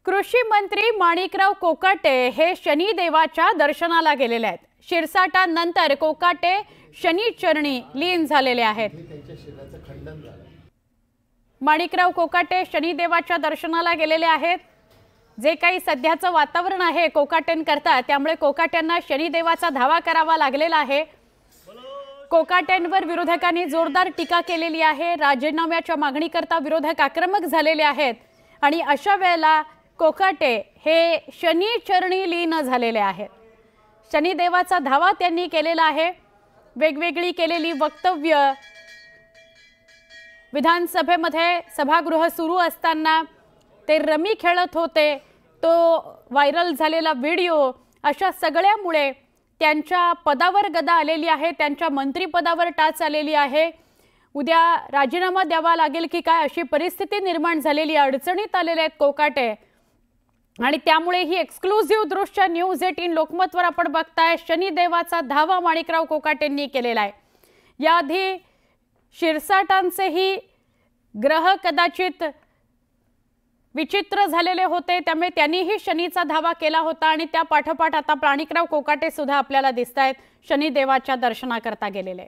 कृषी मंत्री माणिकराव कोकाटे हे शनिदेवाच्या दर्शनाला गेलेले आहेत। शिरसाटानंतर कोकाटे शनी चरणी लीन झालेले आहेत। माणिकराव कोकाटे शनिदेवाच्या दर्शनाला गेलेले आहेत। जे काही सध्याचं वातावरण आहे कोकाटेंकरता, त्यामुळे कोकाट्यांना शनिदेवाचा धावा करावा लागलेला आहे। कोकाटेंवर विरोधकांनी जोरदार टीका केलेली आहे। राजीनाम्याच्या मागणीकरता विरोधक आक्रमक झालेले आहेत आणि अशा वेळेला कोकाटे हे शनी चरणी लीन झालेले आहेत। शनिदेवाचा धावा त्यांनी केलेला आहे। वेगवेगळी केलेली वक्तव्य, विधानसभेमध्ये सभागृह सुरू असताना ते रमी खेळत होते, तो व्हायरल झालेला व्हिडिओ, अशा सगळ्यामुळे त्यांच्या पदावर गदा आलेली आहे, त्यांच्या मंत्रिपदावर टाच आलेली आहे। उद्या राजीनामा द्यावा लागेल की काय अशी परिस्थिती निर्माण झालेली, अडचणीत आलेले आहेत कोकाटे आणि त्यामुळे ही एक्सक्लुझिव्ह दृश्य न्यूज 18 लोकमतवर आपण बघताय। शनिदेवाचा धावा माणिकराव कोकाटेंनी केलेला आहे। याआधी शिरसाटांचेही ग्रह कदाचित विचित्र झालेले होते, त्यामुळे त्यांनीही शनीचा धावा केला होता आणि त्या पाठोपाठ आता माणिकराव कोकाटे सुद्धा आपल्याला दिसतायत शनिदेवाच्या दर्शनाकरता गेलेले।